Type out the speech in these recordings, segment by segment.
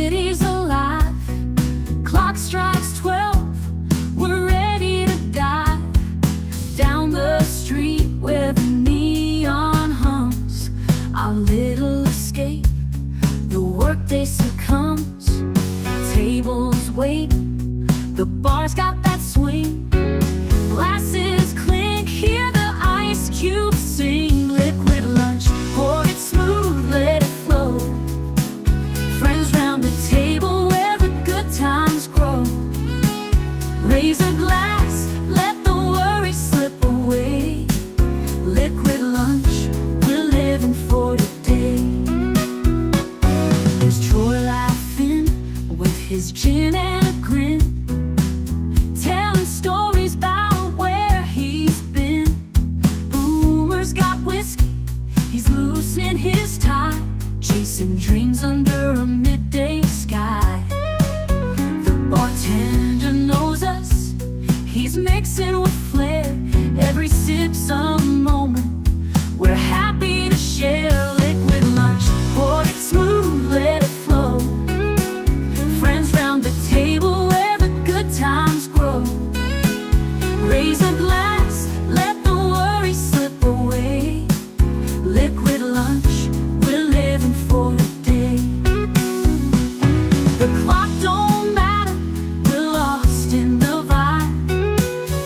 city's alive. Clock strikes 12. We're ready to dive down the street where the neon hums. Our little escape. The workday succumbs. Tables wait. The bar's got that swing. Glasses clink. Hear the ice cubes sing. Liquid lunch. Pour it smooth. Let it flow. Friends round the table where the good times grow. Raise a glass. Let the worries slip away. Liquid lunch. We're living for today. There's Troy laughing with his gin and a grin, telling stories about where he's been. Boomer's got whiskey, he's loosening his tie. Jacen dreams under a midday sky. The bartender knows us, he's mixing with flair. Every sip's a moment we're happy to share. Liquid lunch, pour it smooth, let it flow. Friends round the table where the good times grow. Raise a glass, let the worries slip away. Liquid lunch, we're living for today. The clock don't matter, we're lost in the vibe.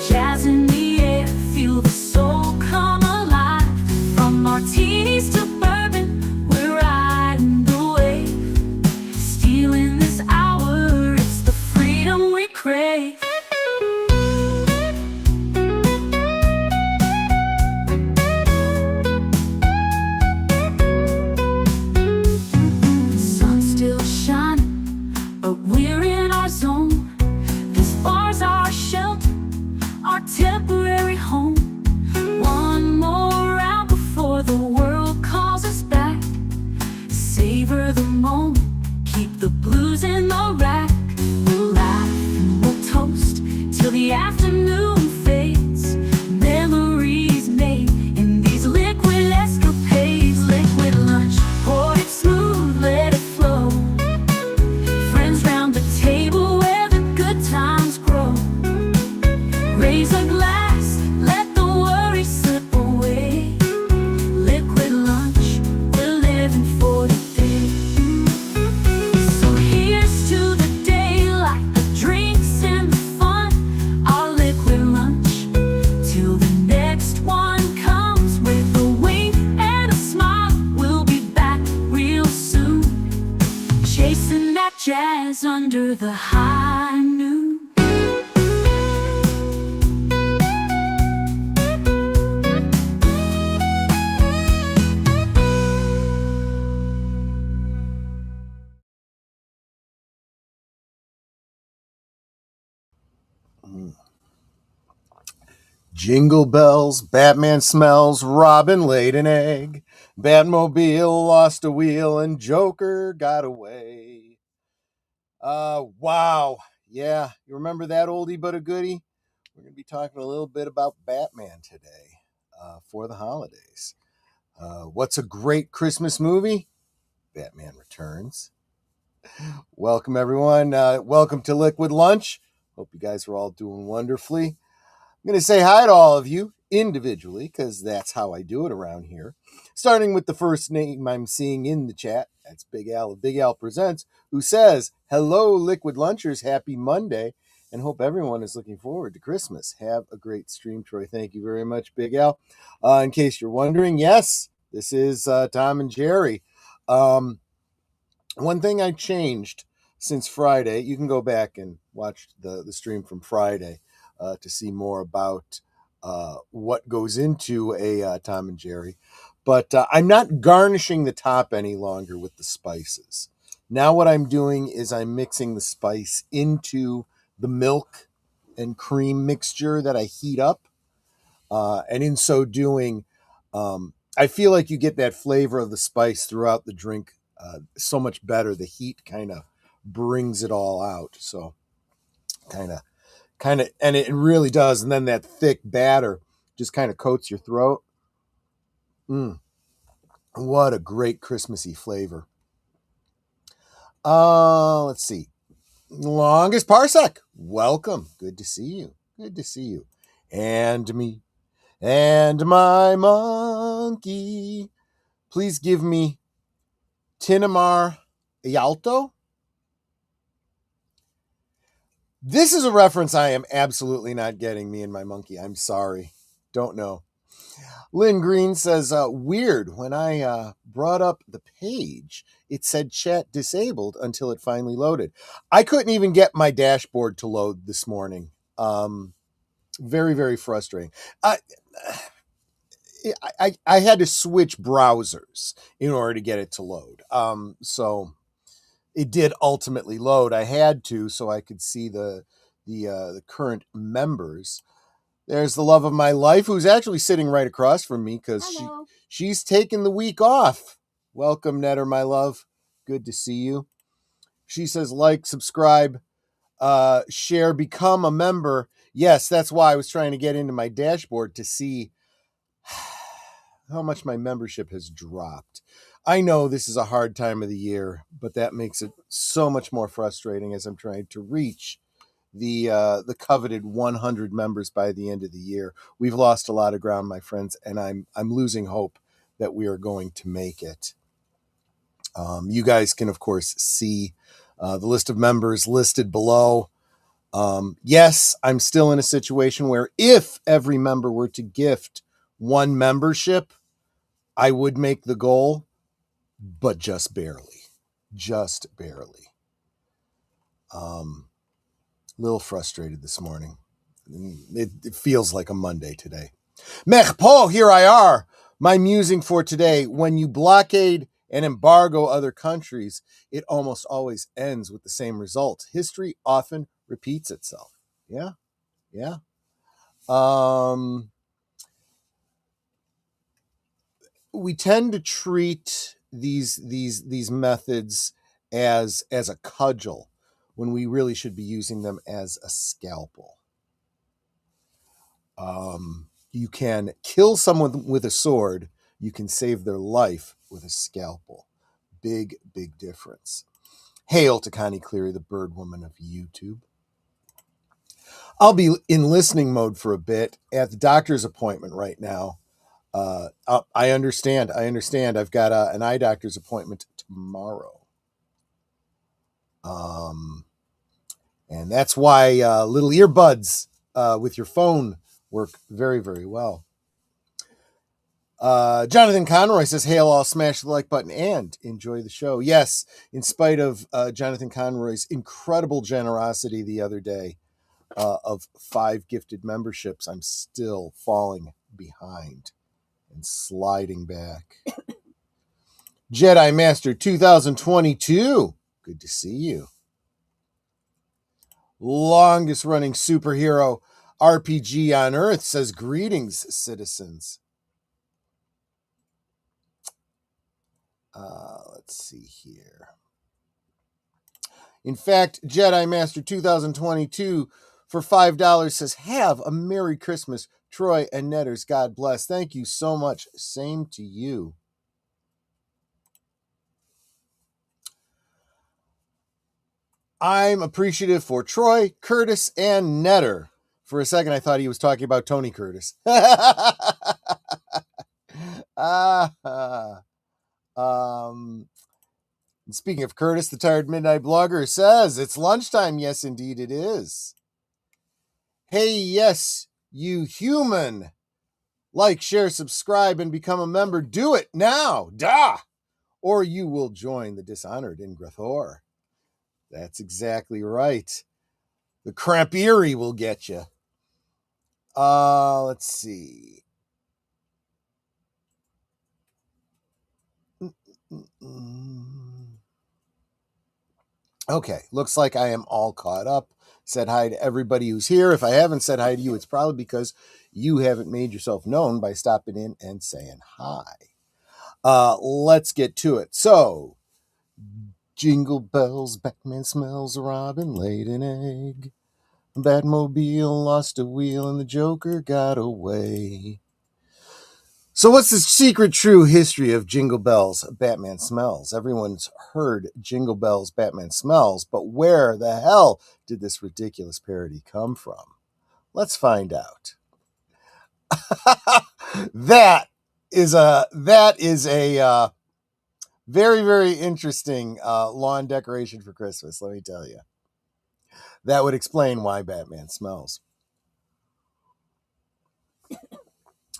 Jazz in the air, feel the soul come alive. From martinis to bourbon, we're riding the wave. Stealing this hour, it's the freedom we crave. Sun's still shining, but we're in our zone. This bar's our shelter, our temporary home. One more round before the world calls us back. Savor the moment, keep the blues in the rack. We'll laugh and we'll toast till the afternoon fades. Memories made in these liquid escapades. Liquid lunch, pour it smooth, let it flow. Friends round the table where the good times grow. Raise a glass, let the worries slip away. Liquid lunch, we're living for today. So here's to the daylight, the drinks and the fun. Our liquid lunch, till the next one comes. With a wink and a smile, we'll be back real soon. Chasing that jazz under the high noon. Jingle bells, Batman smells, Robin laid an egg, Batmobile lost a wheel, and Joker got away. Wow. Yeah, you remember that oldie but a goodie? We're going to be talking a little bit about Batman today for the holidays. What's a great Christmas movie? Batman Returns. Welcome, everyone. Welcome to Liquid Lunch. Hope you guys are all doing wonderfully. I'm going to say hi to all of you individually because that's how I do it around here. Starting with the first name I'm seeing in the chat. That's Big Al of Big Al Presents, who says, hello, Liquid Lunchers. Happy Monday, and hope everyone is looking forward to Christmas. Have a great stream, Troy. Thank you very much, Big Al. In case you're wondering, yes, this is Tom and Jerry. One thing I changed since Friday, you can go back and watch the stream from Friday to see more about what goes into a Tom and Jerry. But I'm not garnishing the top any longer with the spices. Now what I'm doing is I'm mixing the spice into the milk and cream mixture that I heat up. And in so doing, I feel like you get that flavor of the spice throughout the drink so much better. The heat kind of brings it all out. So kind of, and it really does. And then that thick batter just kind of coats your throat. What a great Christmassy flavor. Let's see. Longest Parsec. Welcome. Good to see you. Good to see you. And me. And my monkey. Please give me Tinamar Yalto. This is a reference I am absolutely not getting, me and my monkey. I'm sorry. Don't know. Lynn Green says, weird. When I brought up the page, it said chat disabled until it finally loaded. I couldn't even get my dashboard to load this morning. Very, very frustrating. I had to switch browsers in order to get it to load. So it did ultimately load. I had to, so I could see the current members. There's the love of my life, who's actually sitting right across from me because she's taken the week off. Welcome, Netter, my love. Good to see you. She says, like, subscribe, share, become a member. Yes, that's why I was trying to get into my dashboard to see how much my membership has dropped. I know this is a hard time of the year, but that makes it so much more frustrating as I'm trying to reach the coveted 100 members by the end of the year. We've lost a lot of ground, my friends, and I'm losing hope that we are going to make it. You guys can, of course, see the list of members listed below. Yes, I'm still in a situation where if every member were to gift one membership, I would make the goal, but just barely. Just barely. Little frustrated this morning. It feels like a Monday today. Mech Po, here I are. My musing for today. When you blockade and embargo other countries, it almost always ends with the same result. History often repeats itself. Yeah. We tend to treat these methods as a cudgel when we really should be using them as a scalpel. You can kill someone with a sword. You can save their life with a scalpel. Big, big difference. Hail to Connie Cleary, the bird woman of YouTube. I'll be in listening mode for a bit at the doctor's appointment right now. I understand. I've got an eye doctor's appointment tomorrow. And that's why little earbuds with your phone work very, very well. Jonathan Conroy says, hail all, smash the like button and enjoy the show. Yes, in spite of Jonathan Conroy's incredible generosity the other day of 5 gifted memberships, I'm still falling behind and sliding back. Jedi Master 2022. Good to see you. Longest running superhero RPG on Earth says, greetings, citizens. Let's see here. In fact, Jedi Master 2022 for $5 says, have a Merry Christmas, Troy and Netters. God bless. Thank you so much. Same to you. I'm appreciative for Troy, Curtis, and Netter. For a second, I thought he was talking about Tony Curtis. Speaking of Curtis, the Tired Midnight Blogger says, it's lunchtime. Yes, indeed it is. Hey, yes, you human. Like, share, subscribe, and become a member. Do it now. Da! Or you will join the dishonored in Grathor. That's exactly right. The Crampery will get you. Let's see. Okay, looks like I am all caught up. Said hi to everybody who's here. If I haven't said hi to you, it's probably because you haven't made yourself known by stopping in and saying hi. Let's get to it. So, jingle bells, Batman smells, Robin laid an egg. Batmobile lost a wheel and the Joker got away. So what's the secret true history of Jingle Bells, Batman Smells? Everyone's heard Jingle Bells, Batman Smells, but where the hell did this ridiculous parody come from? Let's find out. that is a very, very interesting lawn decoration for Christmas, let me tell you. That would explain why Batman smells.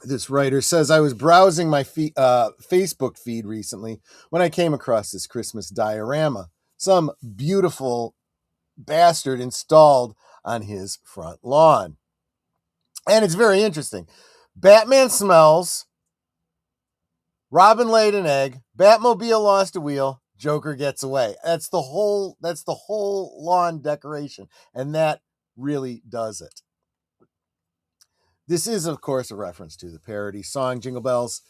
This writer says, I was browsing my Facebook feed recently when I came across this Christmas diorama. Some beautiful bastard installed on his front lawn. And it's very interesting. Batman smells. Robin laid an egg. Batmobile lost a wheel. Joker gets away. That's the whole lawn decoration. And that really does it. This is, of course, a reference to the parody song Jingle Bells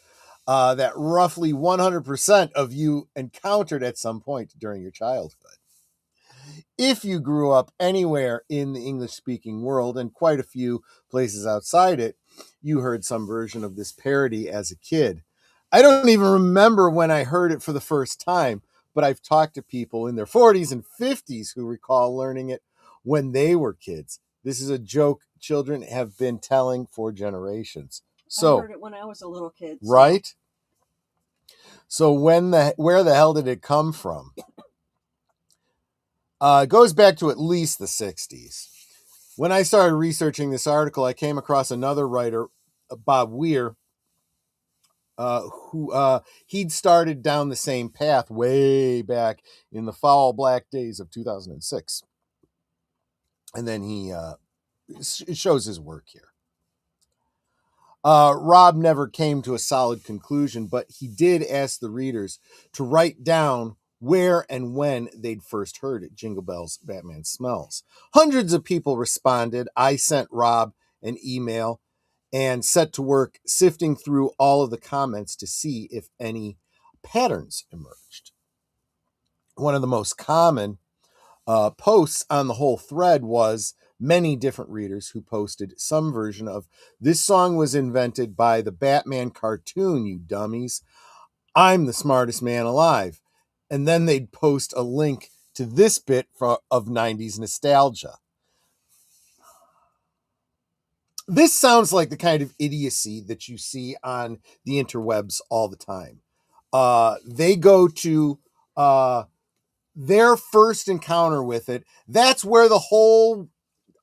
that roughly 100% of you encountered at some point during your childhood. If you grew up anywhere in the English-speaking world, and quite a few places outside it, you heard some version of this parody as a kid. I don't even remember when I heard it for the first time, but I've talked to people in their 40s and 50s who recall learning it when they were kids. This is a joke children have been telling for generations. So I heard it when I was a little kid. So. Right? So where the hell did it come from? It goes back to at least the 60s. When I started researching this article, I came across another writer, Bob Weir, who he'd started down the same path way back in the foul black days of 2006. And then he it shows his work here. Rob never came to a solid conclusion, but he did ask the readers to write down where and when they'd first heard it, Jingle Bells, Batman Smells. Hundreds of people responded. I sent Rob an email and set to work sifting through all of the comments to see if any patterns emerged. One of the most common posts on the whole thread was many different readers who posted some version of, this song was invented by the Batman cartoon, you dummies. I'm the smartest man alive. And then they'd post a link to this bit of 90s nostalgia. This sounds like the kind of idiocy that you see on the interwebs all the time. They go to their first encounter with it. That's where the whole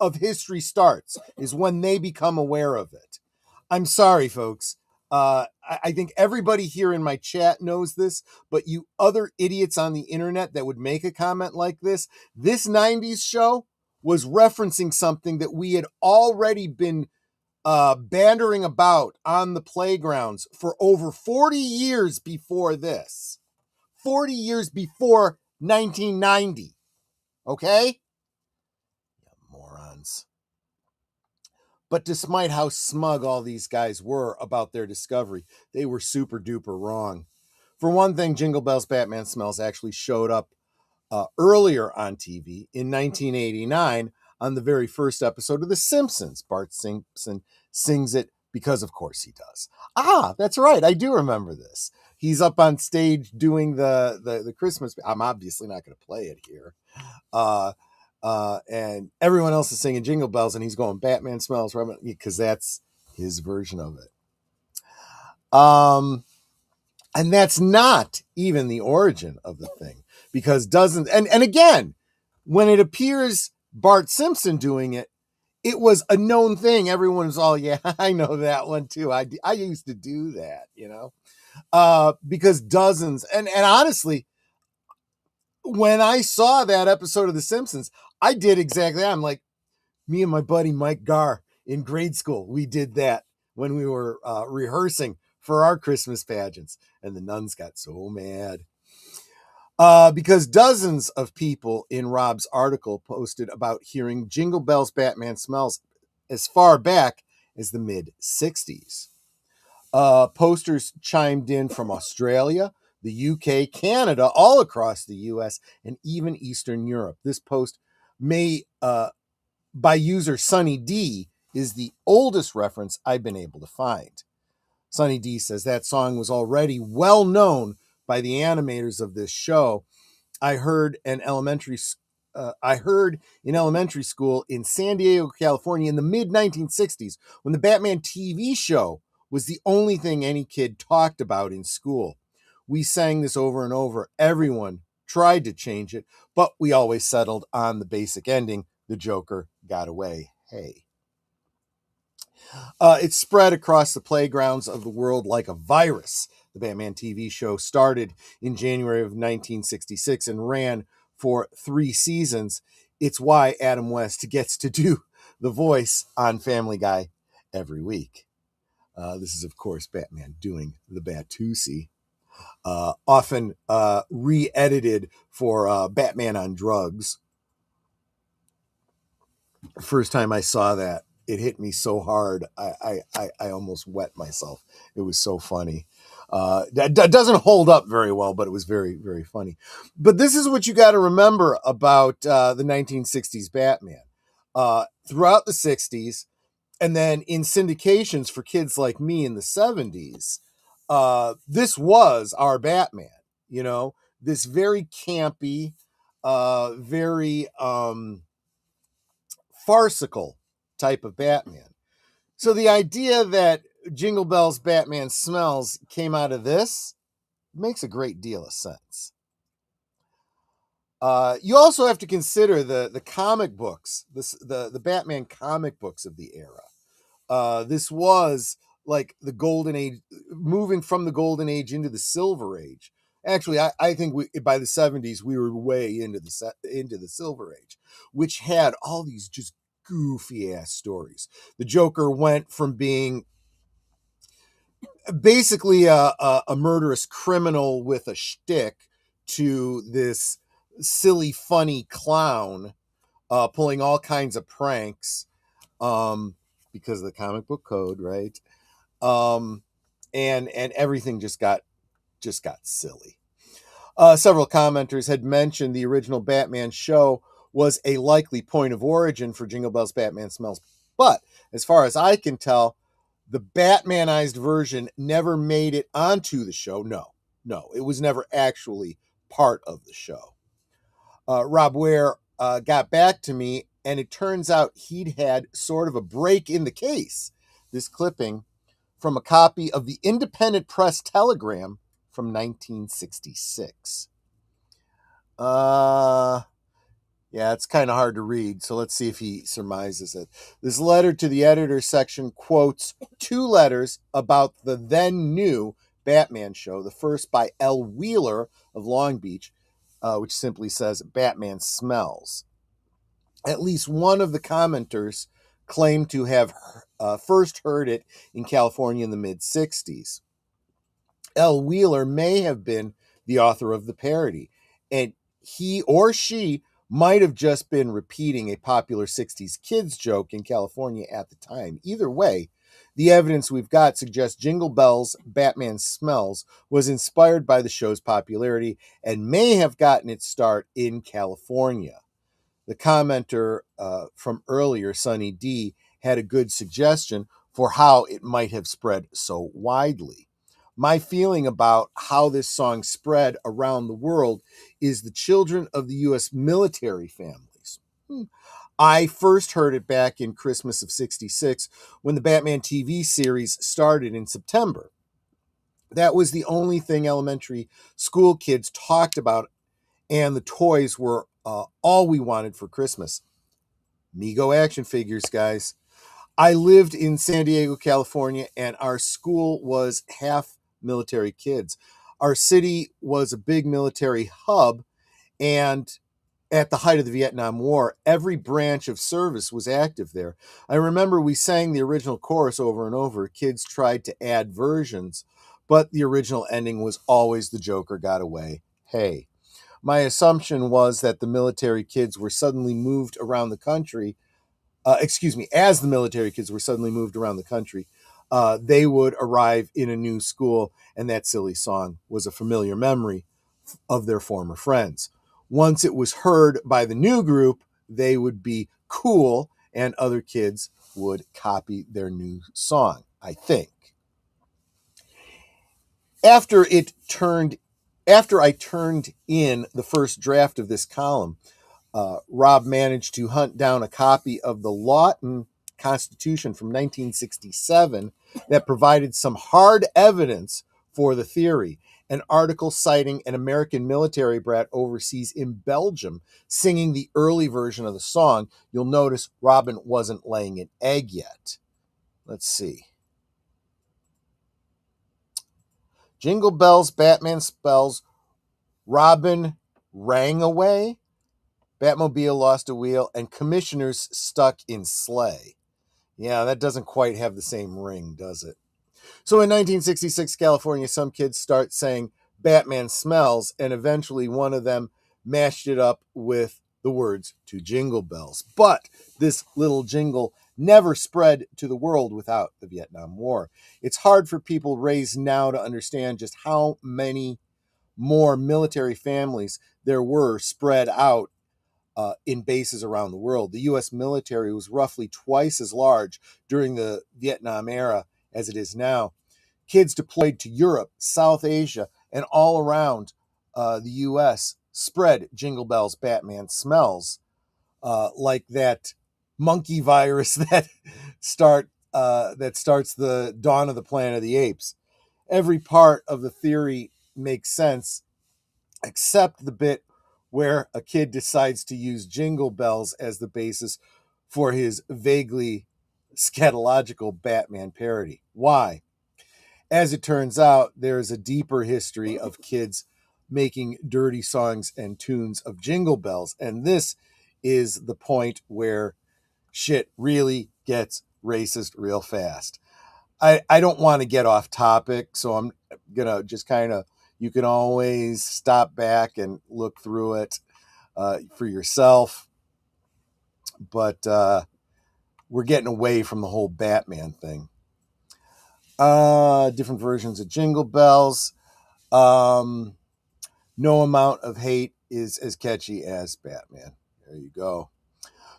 of history starts, is when they become aware of it. I'm sorry, folks. I think everybody here in my chat knows this, but you other idiots on the internet that would make a comment like this 90s show was referencing something that we had already been bandering about on the playgrounds for over 40 years before this. 40 years before 1990. Okay? Morons. But despite how smug all these guys were about their discovery, they were super duper wrong. For one thing, Jingle Bells, Batman Smells actually showed up earlier on TV in 1989 on the very first episode of The Simpsons. Bart Simpson sings it because, of course, he does. Ah, that's right. I do remember this. He's up on stage doing the Christmas. I'm obviously not going to play it here. And everyone else is singing Jingle Bells, and he's going, Batman Smells, because that's his version of it. And that's not even the origin of the thing, because dozens, and again, when it appears Bart Simpson doing it, it was a known thing. Everyone was all, yeah, I know that one too. I used to do that, you know, because dozens, and honestly, when I saw that episode of The Simpsons, I did exactly that. I'm like, me and my buddy Mike Garr in grade school, we did that when we were rehearsing for our Christmas pageants, and the nuns got so mad. Because dozens of people in Rob's article posted about hearing Jingle Bells, Batman Smells as far back as the mid-60s. Posters chimed in from Australia, the UK, Canada, all across the US, and even Eastern Europe. This post by user Sunny D is the oldest reference I've been able to find. Sonny D says that song was already well known by the animators of this show. I heard in elementary school in San Diego, California in the mid-1960s when the Batman TV show was the only thing any kid talked about in school. We sang this over and over. Everyone tried to change it, but we always settled on the basic ending. The Joker got away. Hey. It spread across the playgrounds of the world like a virus. The Batman TV show started in January of 1966 and ran for 3 seasons. It's why Adam West gets to do the voice on Family Guy every week. This is, of course, Batman doing the Batusi. Often re-edited for Batman on Drugs. First time I saw that, it hit me so hard, I almost wet myself. It was so funny. That doesn't hold up very well, but it was very, very funny. But this is what you got to remember about the 1960s Batman. Throughout the 60s, and then in syndications for kids like me in the 70s, this was our Batman. You know, this very campy, very farcical type of Batman. So the idea that Jingle Bells Batman Smells came out of this makes a great deal of sense. You also have to consider the comic books, the Batman comic books of the era. This was like the golden age, moving from the golden age into the silver age. Actually, I think by the 70s we were way into the silver age, which had all these just goofy ass stories. The Joker went from being basically a murderous criminal with a shtick to this silly, funny clown pulling all kinds of pranks because of the comic book code, right? And everything just got silly. Several commenters had mentioned the original Batman show was a likely point of origin for Jingle Bells Batman Smells. But as far as I can tell, the Batmanized version never made it onto the show. No, it was never actually part of the show. Rob Ware got back to me, and it turns out he'd had sort of a break in the case. This clipping from a copy of the Independent Press Telegram from 1966. Yeah, it's kind of hard to read, so let's see if he surmises it. This letter to the editor section quotes 2 letters about the then new Batman show. The first by L. Wheeler of Long Beach, which simply says Batman Smells. At least one of the commenters claimed to have first heard it in California in the mid-60s. L. Wheeler may have been the author of the parody, and he or she might have just been repeating a popular 60s kids joke in California at the time. Either way, the evidence we've got suggests Jingle Bells Batman Smells was inspired by the show's popularity and may have gotten its start in California. The commenter from earlier, Sonny D, had a good suggestion for how it might have spread so widely. My feeling about how this song spread around the world is the children of the U.S. military families. I first heard it back in Christmas of '66 when the Batman TV series started in September. That was the only thing elementary school kids talked about, and the toys were all we wanted for Christmas. Mego action figures, guys. I lived in San Diego, California, and our school was half military kids. Our city was a big military hub, and at the height of the Vietnam War, every branch of service was active there. I remember we sang the original chorus over and over. Kids tried to add versions, but the original ending was always the Joker got away. Hey. My assumption was that the military kids were suddenly moved around the country. As the military kids were suddenly moved around the country, they would arrive in a new school, and that silly song was a familiar memory of their former friends. Once it was heard by the new group, they would be cool, and other kids would copy their new song, I think. After I turned in the first draft of this column, Rob managed to hunt down a copy of the Lawton Constitution from 1967 that provided some hard evidence for the theory. An article citing an American military brat overseas in Belgium singing the early version of the song. You'll notice Robin wasn't laying an egg yet. Let's see. Jingle bells, Batman spells, Robin rang away, Batmobile lost a wheel, and commissioners stuck in sleigh. Yeah, that doesn't quite have the same ring, does it? So in 1966, California, some kids start saying Batman smells, and eventually one of them mashed it up with the words to Jingle Bells. But this little jingle never spread to the world without the Vietnam War. It's hard for people raised now to understand just how many more military families there were spread out in bases around the world. The U.S. military was roughly twice as large during the Vietnam era as it is now. Kids deployed to Europe, South Asia, and all around the U.S. spread Jingle Bells, Batman smells, like that monkey virus that starts the dawn of the Planet of the Apes. Every part of the theory makes sense, except the bit where a kid decides to use Jingle Bells as the basis for his vaguely scatological Batman parody. Why? As it turns out, there is a deeper history of kids making dirty songs and tunes of Jingle Bells, and this is the point where shit really gets racist real fast. I don't want to get off topic, so I'm gonna just kind of, you can always stop back and look through it for yourself. But we're getting away from the whole Batman thing. Different versions of Jingle Bells. No amount of hate is as catchy as Batman. There you go.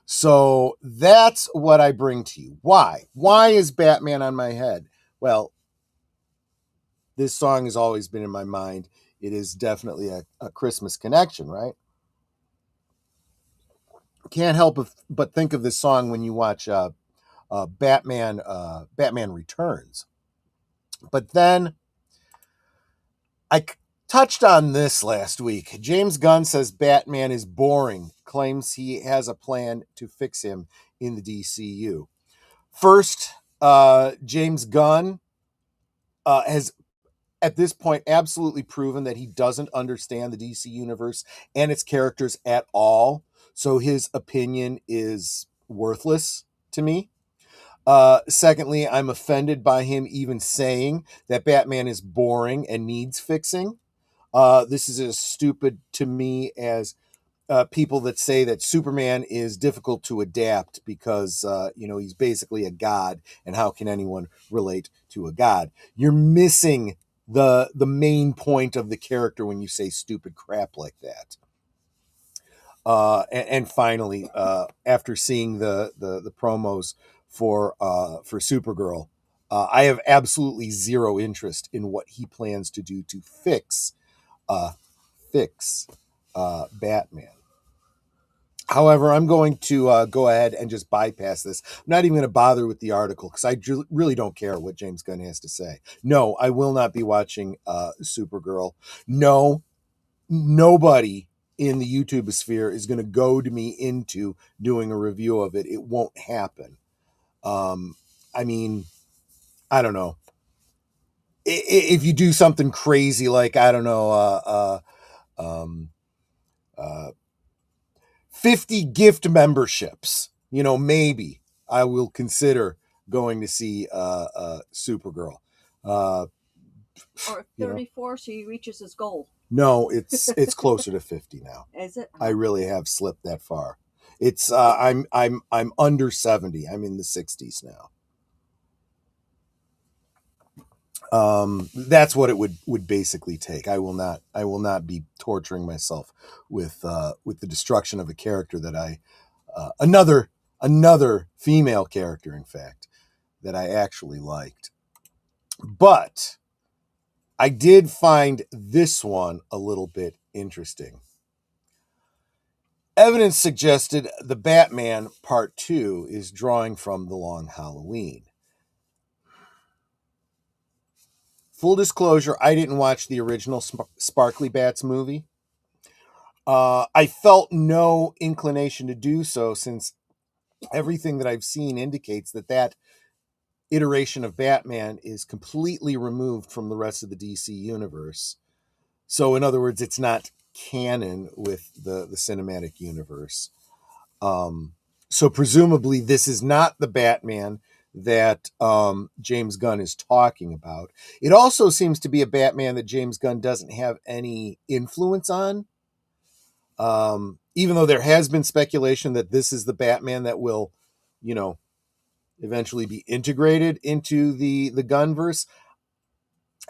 So that's what I bring to you. Why? Why is Batman on my head? Well, this song has always been in my mind. It is definitely a Christmas connection, right? Can't help but think of this song when you watch Batman Returns. But then I touched on this last week. James Gunn says Batman is boring, claims he has a plan to fix him in the DCU. First, James Gunn has at this point absolutely proven that he doesn't understand the DC universe and its characters at all. So his opinion is worthless to me. Secondly, I'm offended by him even saying that Batman is boring and needs fixing. This is as stupid to me as people that say that Superman is difficult to adapt because, he's basically a god, and how can anyone relate to a god? You're missing the main point of the character when you say stupid crap like that. And finally, after seeing the promos for Supergirl, I have absolutely zero interest in what he plans to do to fix Batman. However, I'm going to go ahead and just bypass this. I'm not even going to bother with the article because I really don't care what James Gunn has to say. No, I will not be watching Supergirl. No, nobody in the YouTube sphere is going to goad me into doing a review of it. It won't happen. I mean, I don't know. If you do something crazy like, I don't know, 50 gift memberships, maybe I will consider going to see Supergirl. Or 34, so he reaches his goal. No, it's closer to 50 now. Is it? I really have slipped that far. It's I'm under 70. I'm in the 60s now. That's what it would basically take. I will not be torturing myself with the destruction of a character that another female character, in fact, that I actually liked. But I did find this one a little bit interesting. Evidence suggested the Batman Part 2 is drawing from The Long Halloween. Full disclosure, I didn't watch the original Sparkly Bats movie. I felt no inclination to do so, since everything that I've seen indicates that iteration of Batman is completely removed from the rest of the DC universe. So, in other words, it's not canon with the cinematic universe. So presumably this is not the Batman that James Gunn is talking about. It also seems to be a Batman that James Gunn doesn't have any influence on. Even though there has been speculation that this is the Batman that will, eventually be integrated into the Gunverse.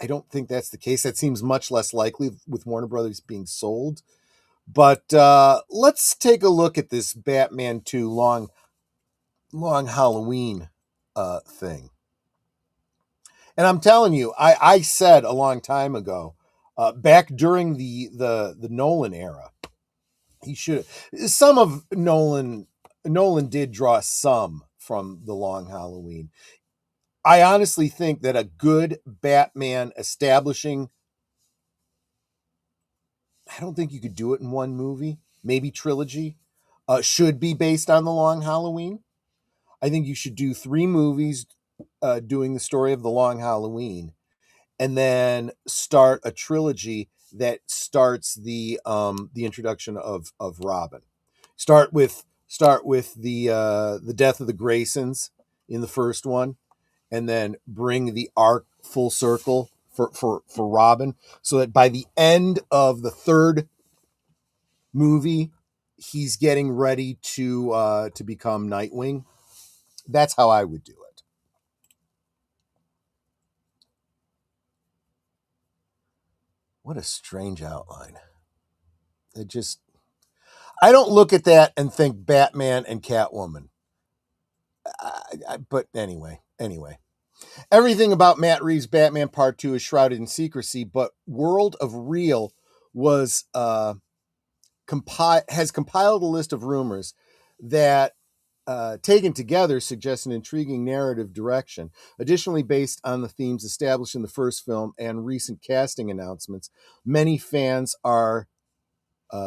I don't think that's the case. That seems much less likely with Warner Brothers being sold. But let's take a look at this Batman 2 Long Halloween thing. And I'm telling you, I said a long time ago, back during the Nolan era, he should. Some of Nolan did draw some from the Long Halloween. I honestly think that a good Batman establishing, I don't think you could do it in one movie, maybe trilogy, should be based on the Long Halloween. I think you should do 3 movies doing the story of the Long Halloween, and then start a trilogy that starts the introduction of Robin. Start with the death of the Graysons in the first one, and then bring the arc full circle for Robin, so that by the end of the 3rd movie, he's getting ready to become Nightwing. That's how I would do it. What a strange outline. I don't look at that and think Batman and Catwoman. But anyway. Everything about Matt Reeves' Batman Part 2 is shrouded in secrecy, but World of Real has compiled a list of rumors that, taken together, suggest an intriguing narrative direction. Additionally, based on the themes established in the first film and recent casting announcements, many fans are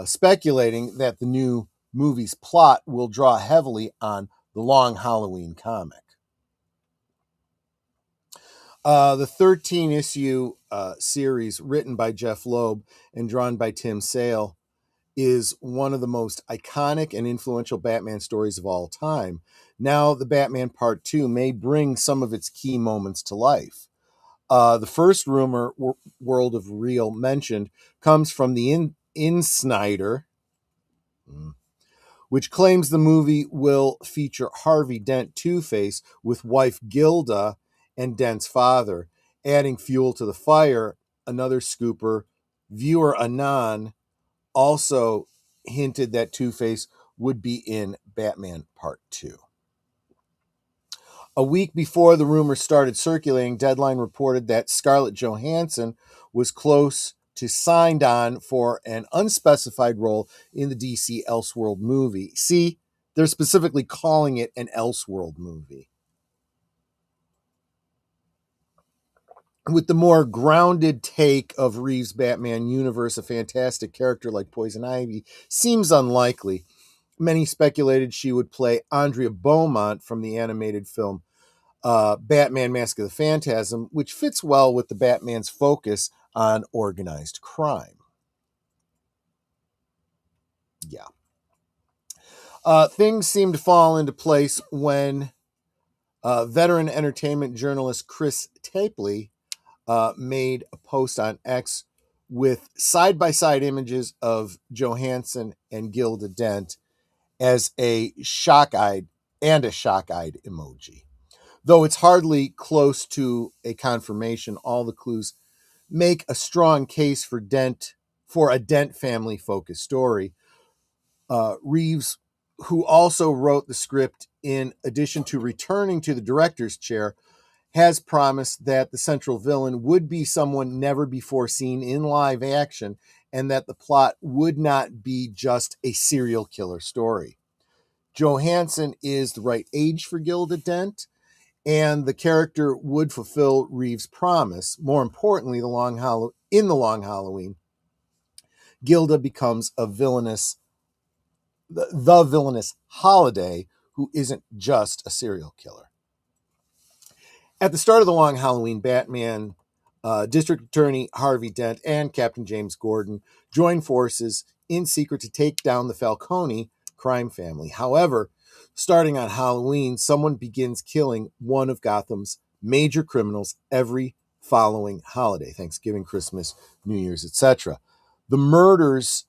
speculating that the new movie's plot will draw heavily on the Long Halloween comic. The 13-issue series, written by Jeff Loeb and drawn by Tim Sale, is one of the most iconic and influential Batman stories of all time. Now, the Batman Part 2 may bring some of its key moments to life. The first rumor, World of Real, mentioned comes from the Insider, which claims the movie will feature Harvey Dent Two-Face with wife Gilda and Dent's father. Adding fuel to the fire, another scooper, viewer Anon, also hinted that Two-Face would be in Batman Part 2. A week before the rumor started circulating, Deadline reported that Scarlett Johansson was close to signed on for an unspecified role in the DC Elseworld movie. See, they're specifically calling it an Elseworld movie. With the more grounded take of Reeves' Batman universe, a fantastic character like Poison Ivy seems unlikely. Many speculated she would play Andrea Beaumont from the animated film Batman Mask of the Phantasm, which fits well with the Batman's focus on organized crime. Yeah. Things seemed to fall into place when veteran entertainment journalist Chris Tapley made a post on X with side-by-side images of Johansson and Gilda Dent as a shock-eyed emoji. Though it's hardly close to a confirmation, all the clues make a strong case for a Dent family-focused story. Reeves, who also wrote the script in addition to returning to the director's chair, has promised that the central villain would be someone never before seen in live action, and that the plot would not be just a serial killer story. Johansson is the right age for Gilda Dent, and the character would fulfill Reeves' promise. More importantly, in the Long Halloween, Gilda becomes the villainous Holiday, who isn't just a serial killer. At the start of the Long Halloween, Batman, District Attorney Harvey Dent, and Captain James Gordon join forces in secret to take down the Falcone crime family. However, starting on Halloween, someone begins killing one of Gotham's major criminals every following holiday: Thanksgiving, Christmas, New Year's, etc. The murders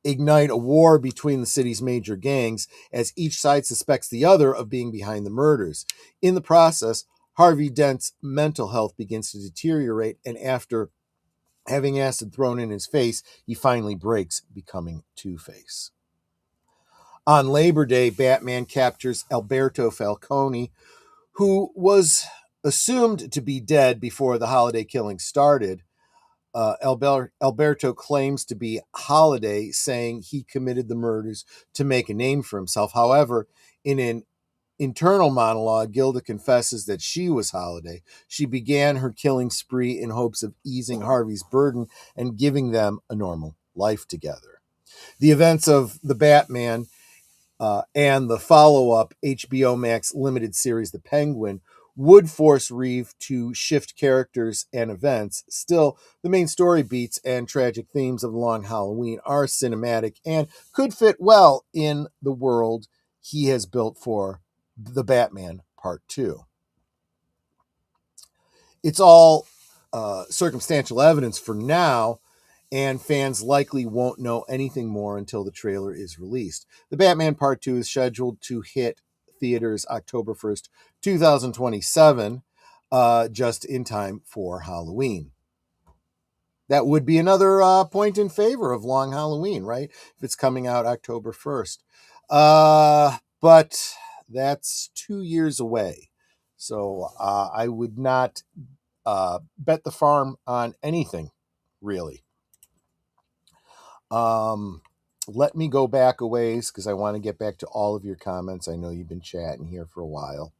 ignite a war between the city's major gangs, as each side suspects the other of being behind the murders. In the process, Harvey Dent's mental health begins to deteriorate, and after having acid thrown in his face, he finally breaks, becoming Two-Face. On Labor Day, Batman captures Alberto Falcone, who was assumed to be dead before the holiday killing started. Alberto claims to be Holiday, saying he committed the murders to make a name for himself. However, in an internal monologue, Gilda confesses that she was Holiday. She began her killing spree in hopes of easing Harvey's burden and giving them a normal life together. The events of The Batman and the follow-up HBO Max limited series The Penguin would force Reeve to shift characters and events. Still, the main story beats and tragic themes of Long Halloween are cinematic and could fit well in the world he has built for The Batman Part 2. It's all circumstantial evidence for now, and fans likely won't know anything more until the trailer is released. The Batman Part 2 is scheduled to hit theaters October 1st, 2027, just in time for Halloween. That would be another point in favor of Long Halloween, right? If it's coming out October 1st. But that's 2 years away. So I would not bet the farm on anything, really. Let me go back a ways because I want to get back to all of your comments. I know you've been chatting here for a while.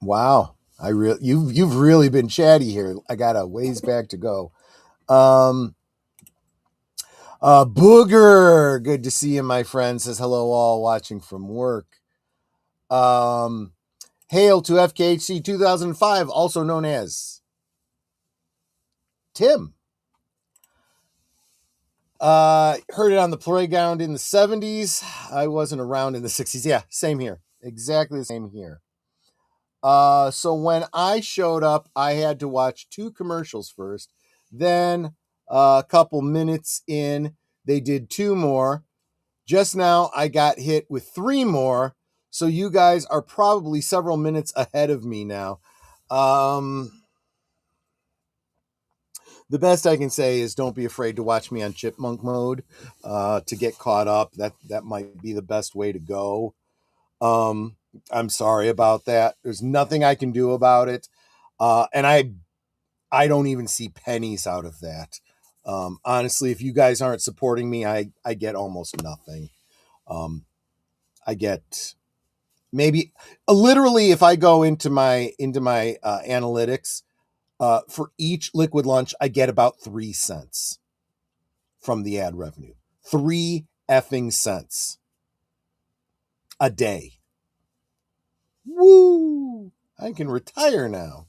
Wow, you've really been chatty here. I got a ways back to go. Booger, good to see you, my friend. Says hello, all watching from work. Hail to FKHC 2005, also known as Tim. Heard it on the playground in the 70s. I wasn't around in the 60s. Yeah, same here. Exactly the same here. So when I showed up, I had to watch 2 commercials first. Then a couple minutes in, they did 2 more. Just now, I got hit with 3 more. So you guys are probably several minutes ahead of me now. The best I can say is don't be afraid to watch me on chipmunk mode to get caught up. That might be the best way to go. I'm sorry about that. There's nothing I can do about it. And I don't even see pennies out of that. Honestly, if you guys aren't supporting me, I get almost nothing. I get maybe literally if I go into my analytics, for each liquid lunch, I get about 3 cents from the ad revenue. 3 effing cents a day. Woo! I can retire now.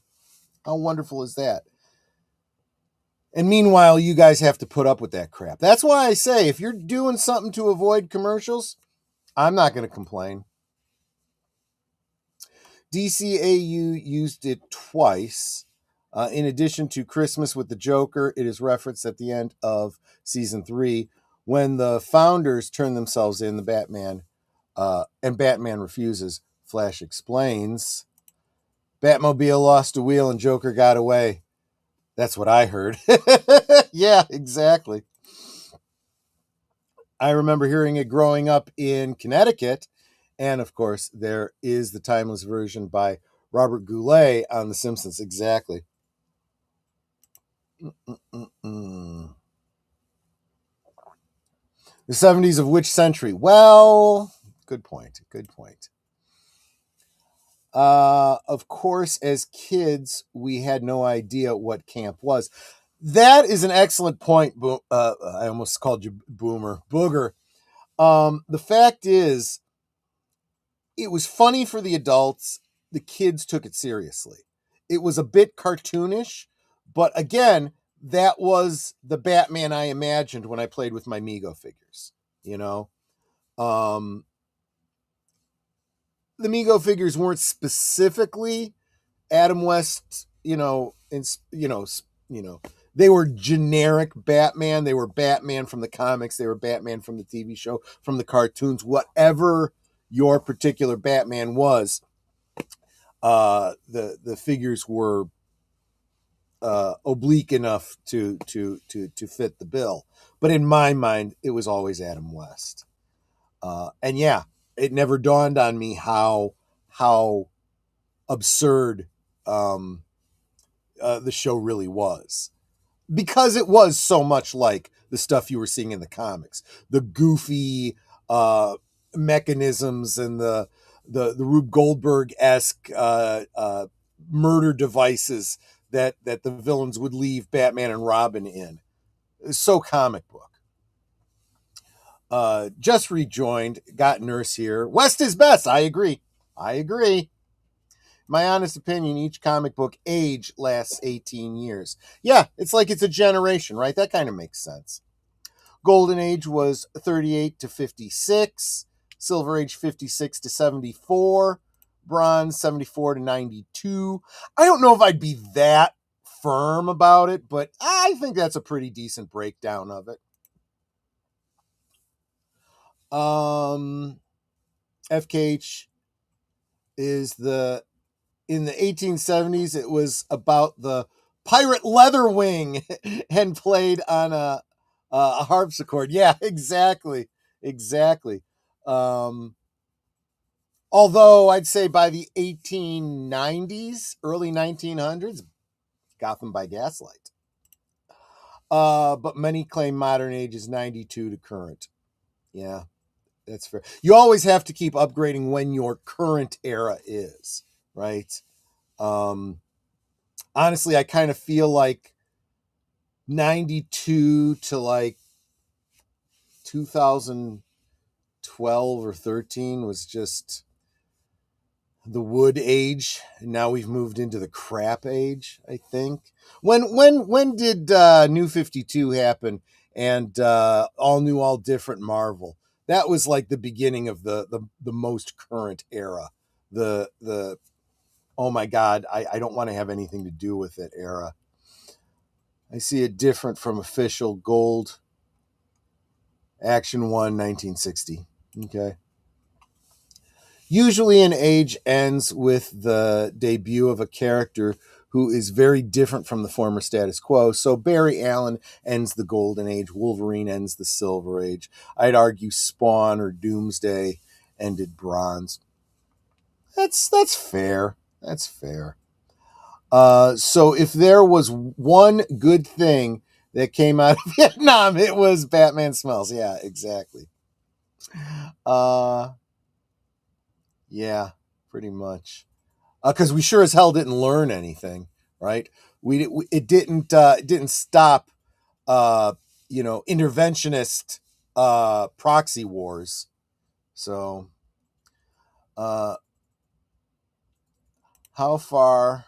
How wonderful is that? And meanwhile, you guys have to put up with that crap. That's why I say, if you're doing something to avoid commercials, I'm not going to complain. DCAU used it twice. In addition to Christmas with the Joker, it is referenced at the end of season 3 when the founders turn themselves in, the Batman, and Batman refuses. Flash explains. Batmobile lost a wheel and Joker got away. That's what I heard. Yeah, exactly. I remember hearing it growing up in Connecticut. And of course, there is the timeless version by Robert Goulet on The Simpsons. Exactly. The 70s of which century? Well, good point. Good point. Of course, as kids, we had no idea what camp was. That is an excellent point. I almost called you Boomer. Booger. The fact is, it was funny for the adults. The kids took it seriously. It was a bit cartoonish, but again, that was the Batman I imagined when I played with my Mego figures. You know, the Mego figures weren't specifically Adam West. They were generic Batman. They were Batman from the comics. They were Batman from the TV show, from the cartoons, whatever your particular Batman was. The figures were oblique enough to fit the bill. But in my mind, it was always Adam West. And yeah, it never dawned on me how absurd the show really was. Because it was so much like the stuff you were seeing in the comics. The goofy mechanisms and the Rube Goldberg-esque murder devices that the villains would leave Batman and Robin in. So comic book. Just rejoined, got Nurse here. West is best. I agree. My honest opinion, each comic book age lasts 18 years. Yeah, it's like it's a generation, right? That kind of makes sense. Golden Age was 38 to 56. Silver Age 56 to 74. Bronze 74 to 92. I don't know if I'd be that firm about it, but I think that's a pretty decent breakdown of it. FKH is in the 1870s, it was about the pirate Leatherwing and played on a harpsichord. Yeah, exactly. Although I'd say by the 1890s, early 1900s, Gotham by Gaslight. But many claim modern age is 92 to current. Yeah, that's fair. You always have to keep upgrading when your current era is, right? Honestly, I kind of feel like 92 to like 2012 or 13 was just the wood age, and now we've moved into the crap age, I think. When did New 52 happen and all new, all different Marvel? That was like the beginning of the most current era. The oh my God, I don't want to have anything to do with it era. I see it different from official gold. Action 1, 1960. Okay. Usually an age ends with the debut of a character who is very different from the former status quo. So Barry Allen ends the Golden Age. Wolverine ends the Silver Age. I'd argue Spawn or Doomsday ended Bronze. That's fair. That's fair. So if there was one good thing that came out of Vietnam, it was Batman Smells. Yeah, exactly. Yeah, pretty much. Because we sure as hell didn't learn anything, right? It didn't stop, interventionist proxy wars. So, how far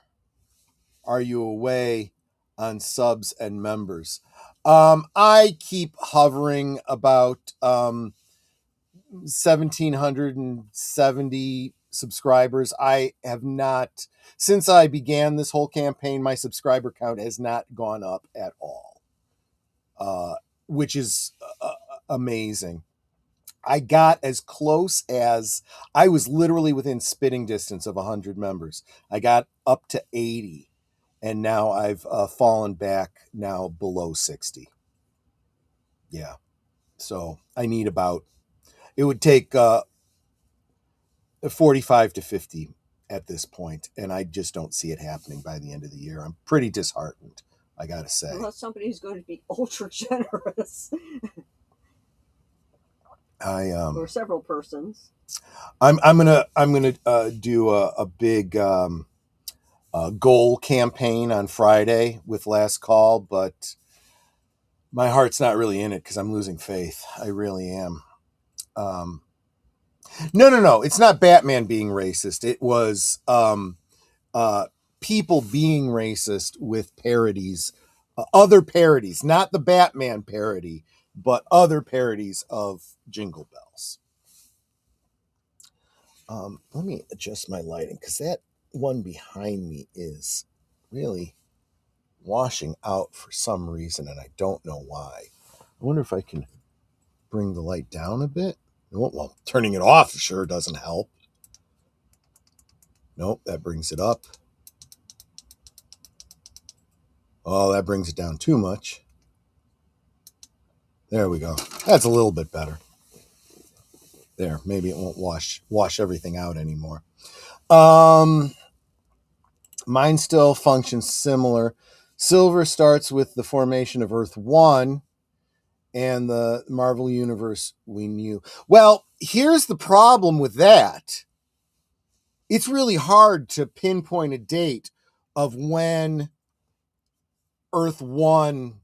are you away on subs and members? I keep hovering about 1,770 subscribers. I have not, since I began this whole campaign, my subscriber count has not gone up at all, which is amazing. I got as close as I was literally within spitting distance of 100 members. I got up to 80, and now I've fallen back now below 60. Yeah. So I need it would take 45 to 50 at this point, and I just don't see it happening by the end of the year. I'm pretty disheartened, I got to say. Unless somebody's going to be ultra generous. Or several persons. I'm gonna do a big goal campaign on Friday with Last Call, but my heart's not really in it because I'm losing faith. I really am. No. It's not Batman being racist. It was people being racist with parodies, other parodies, not the Batman parody, but other parodies of Jingle Bells. Let me adjust my lighting because that one behind me is really washing out for some reason, and I don't know why. I wonder if I can bring the light down a bit. Well, turning it off sure doesn't help. Nope, that brings it up. Oh, that brings it down too much. There we go. That's a little bit better. There, maybe it won't wash everything out anymore. Mine still functions similar. Silver starts with the formation of Earth 1 and the Marvel Universe we knew. Well, here's the problem with that. It's really hard to pinpoint a date of when Earth 1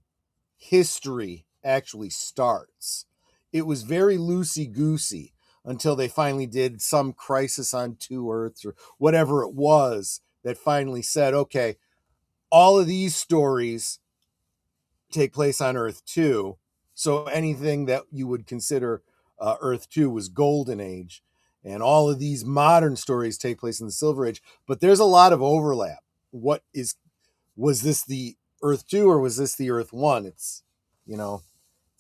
history actually starts. It was very loosey-goosey until they finally did some Crisis on Two Earths or whatever it was that finally said, okay, all of these stories take place on Earth 2. So anything that you would consider Earth 2 was Golden Age. And all of these modern stories take place in the Silver Age. But there's a lot of overlap. Was this the Earth 2 or was this the Earth 1? It's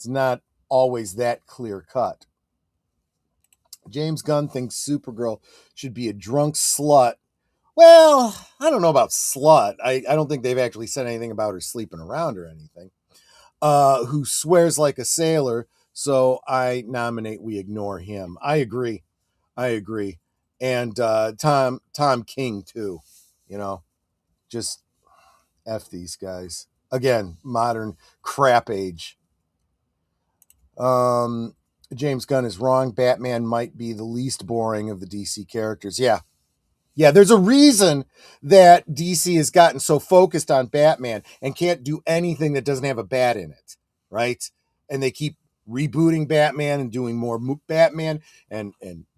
not always that clear cut. James Gunn thinks Supergirl should be a drunk slut. Well, I don't know about slut. I don't think they've actually said anything about her sleeping around or anything. Who swears like a sailor. So I nominate we ignore him. I agree. And Tom King too. Just F these guys. Again, modern crap age. James Gunn is wrong. Batman might be the least boring of the DC characters. Yeah, there's a reason that DC has gotten so focused on Batman and can't do anything that doesn't have a bat in it, right? And they keep rebooting Batman and doing more Batman and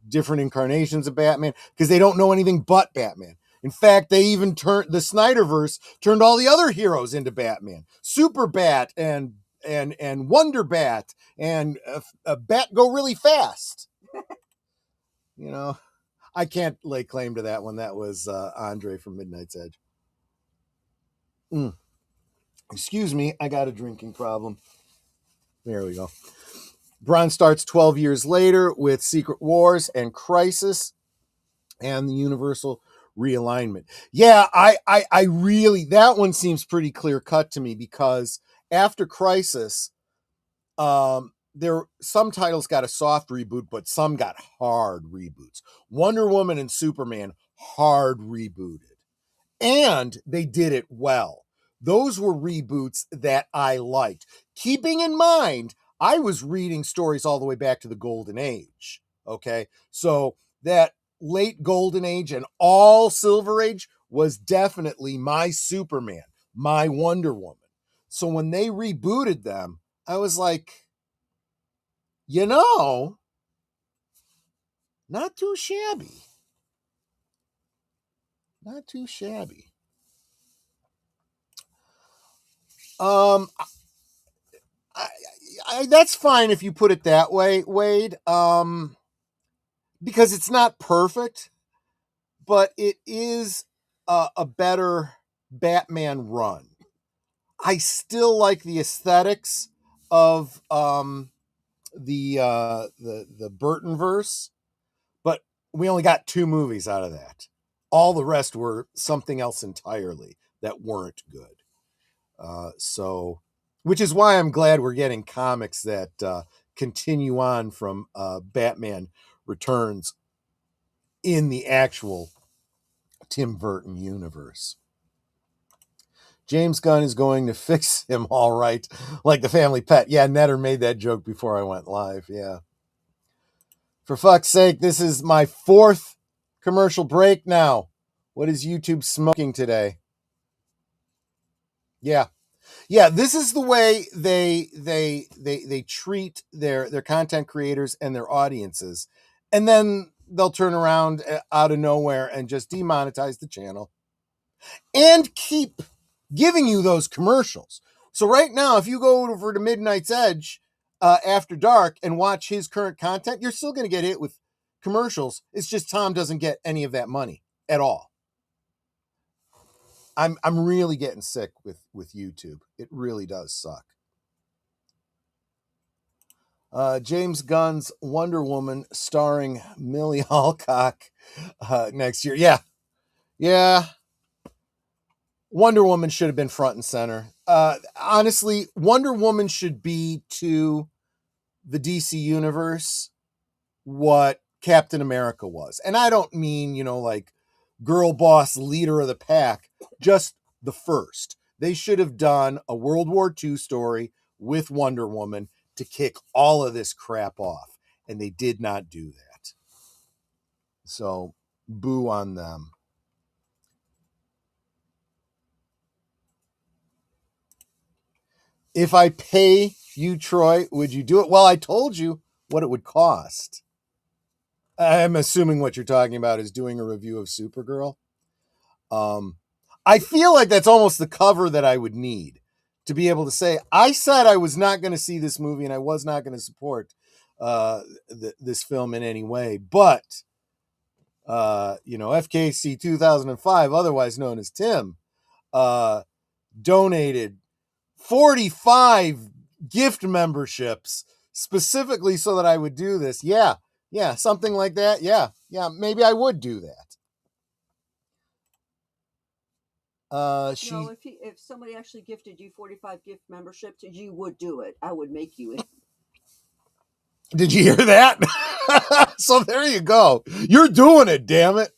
different incarnations of Batman because they don't know anything but Batman. In fact, they even turned the Snyderverse turned all the other heroes into Batman. Super Bat and Wonder Bat and a Bat go really fast. I can't lay claim to that one. That was Andre from Midnight's Edge. Excuse me, I got a drinking problem. There we go. Bron starts 12 years later with Secret Wars and Crisis and the Universal realignment. Yeah, I really, that one seems pretty clear cut to me because after Crisis, some titles got a soft reboot, but some got hard reboots. Wonder Woman and Superman hard rebooted, and they did it well. Those were reboots that I liked. Keeping in mind, I was reading stories all the way back to the Golden Age. Okay, so that late Golden Age and all Silver Age was definitely my Superman, my Wonder Woman. So when they rebooted them, I was like, not too shabby. Not too shabby. That's fine if you put it that way, Wade. Because it's not perfect, but it is a better Batman run. I still like the aesthetics of the Burton verse, but we only got 2 movies out of that. All the rest were something else entirely that weren't good. So, which is why I'm glad we're getting comics that continue on from Batman Returns in the actual Tim Burton universe. James Gunn is going to fix him all right, like the family pet. Yeah, Netter made that joke before I went live. Yeah. For fuck's sake, this is my 4th commercial break now. What is YouTube smoking today? Yeah. Yeah, this is the way they treat their content creators and their audiences. And then they'll turn around out of nowhere and just demonetize the channel and keep giving you those commercials. So right now, if you go over to Midnight's Edge after dark and watch his current content, you're still going to get hit with commercials. It's just Tom doesn't get any of that money at all. I'm really getting sick with YouTube. It really does suck. James Gunn's Wonder Woman starring Millie Alcock next year. Yeah. Wonder Woman should have been front and center. Honestly, Wonder Woman should be to the DC universe what Captain America was. And I don't mean, like girl boss, leader of the pack, just the first. They should have done a World War II story with Wonder Woman to kick all of this crap off. And they did not do that. So, boo on them. If I pay you, Troy, would you do it? Well, I told you what it would cost. I'm assuming what you're talking about is doing a review of Supergirl. I feel like that's almost the cover that I would need to be able to say, I said I was not going to see this movie and I was not going to support this film in any way. But, FKC 2005, otherwise known as Tim, donated 45 gift memberships specifically so that I would do this. Yeah, something like that. Yeah, maybe I would do that. If somebody actually gifted you 45 gift memberships, you would do it. I would make you it. Did you hear that? So there you go. You're doing it, damn it.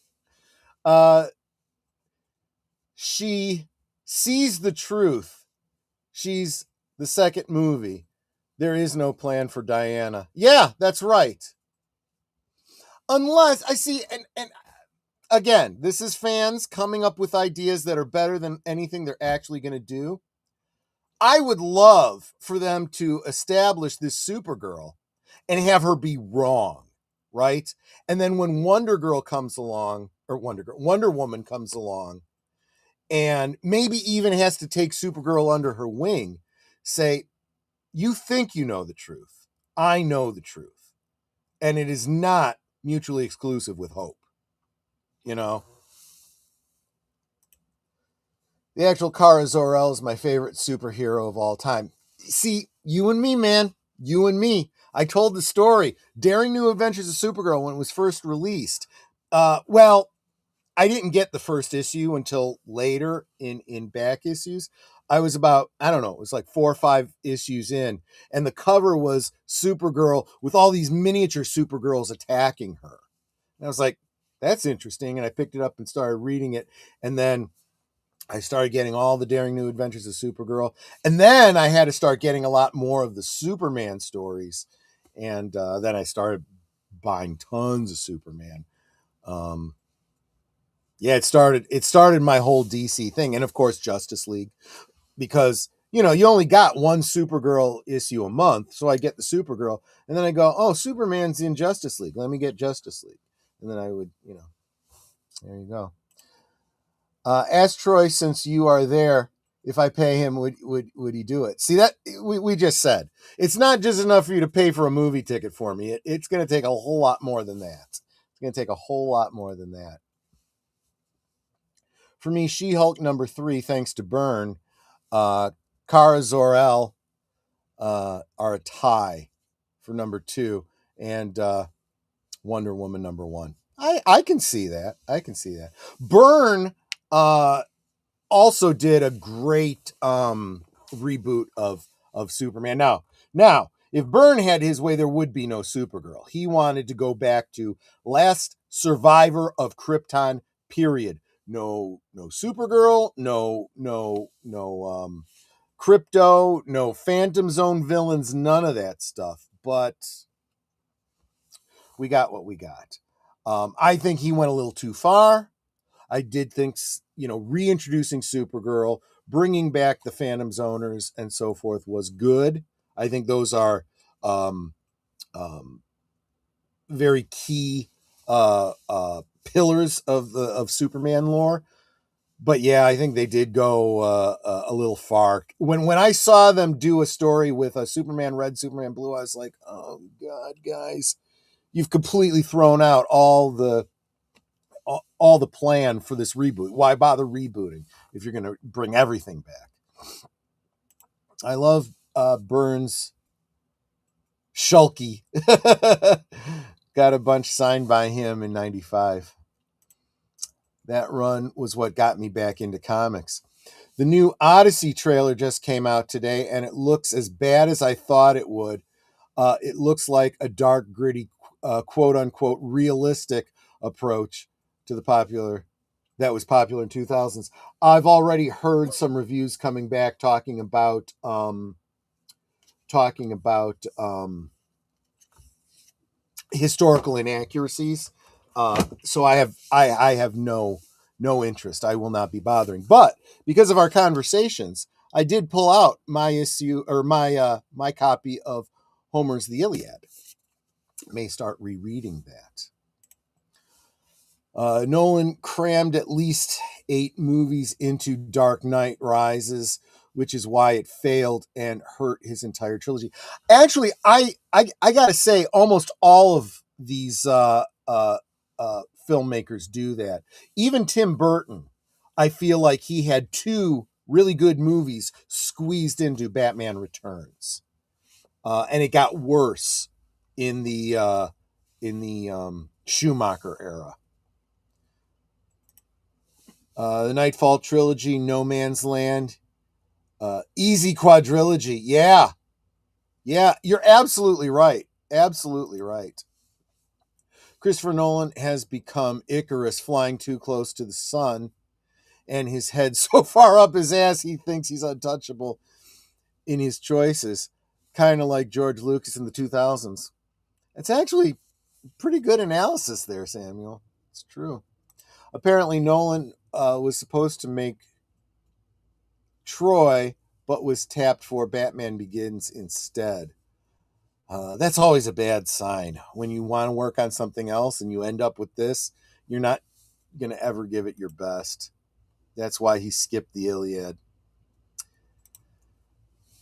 She sees the truth. She's the second movie. There is no plan for Diana. Yeah, that's right. Unless I see, and again, this is fans coming up with ideas that are better than anything they're actually going to do. I would love for them to establish this Supergirl and have her be wrong, right? And then when Wonder Woman comes along, and maybe even has to take Supergirl under her wing, say, you think you know the truth. I know the truth. And it is not mutually exclusive with hope. The actual Kara Zor-El is my favorite superhero of all time. See, you and me, man. You and me. I told the story. Daring New Adventures of Supergirl when it was first released. I didn't get the first issue until later in back issues. I was about, I don't know, it was like 4 or 5 issues in. And the cover was Supergirl with all these miniature Supergirls attacking her. And I was like, that's interesting. And I picked it up and started reading it. And then I started getting all the Daring New Adventures of Supergirl. And then I had to start getting a lot more of the Superman stories. And then I started buying tons of Superman. It started my whole DC thing. And of course, Justice League, because, you only got one Supergirl issue a month. So I get the Supergirl and then I go, oh, Superman's in Justice League. Let me get Justice League. And then I would, there you go. Ask Troy, since you are there, if I pay him, would he do it? See, that we just said, it's not just enough for you to pay for a movie ticket for me. It's going to take a whole lot more than that. It's going to take a whole lot more than that. For me, She-Hulk #3, thanks to Byrne, Kara Zor-El are a tie for number 2, and Wonder Woman number 1. I can see that. I can see that. Byrne also did a great reboot of Superman. Now, if Byrne had his way, there would be no Supergirl. He wanted to go back to last survivor of Krypton, period. No Supergirl, no Crypto, no Phantom Zone villains, none of that stuff. But we got what we got. I think he went a little too far. I did think, reintroducing Supergirl, bringing back the Phantom Zoners and so forth was good. I think those are very key pillars of Superman lore. But yeah, I think they did go a little far. When I saw them do a story with a Superman Red, Superman Blue, I was like, oh God, guys, you've completely thrown out all the plan for this reboot. Why bother rebooting if you're going to bring everything back? I love Byrne's Shulky. Got a bunch signed by him in 95. That run was what got me back into comics. The new Odyssey trailer just came out today, and it looks as bad as I thought it would. It looks like a dark, gritty, quote-unquote, realistic approach to that was popular in 2000s. I've already heard some reviews coming back talking about historical inaccuracies. So I have no interest. I will not be bothering. But because of our conversations, I did pull out my issue or my copy of Homer's The Iliad. May start rereading that. Nolan crammed at least 8 movies into Dark Knight Rises, which is why it failed and hurt his entire trilogy. Actually, I gotta say, almost all of these filmmakers do that. Even Tim Burton, I feel like he had 2 really good movies squeezed into Batman Returns, and it got worse in the Schumacher era. The Nightfall trilogy, No Man's Land, Easy quadrilogy. Yeah, you're absolutely right. Absolutely right. Christopher Nolan has become Icarus, flying too close to the sun, and his head so far up his ass he thinks he's untouchable in his choices, kind of like George Lucas in the 2000s. It's actually pretty good analysis there, Samuel. It's true. Apparently, Nolan was supposed to make Troy, but was tapped for Batman Begins instead. That's always a bad sign. When you want to work on something else and you end up with this, you're not going to ever give it your best. That's why he skipped the Iliad.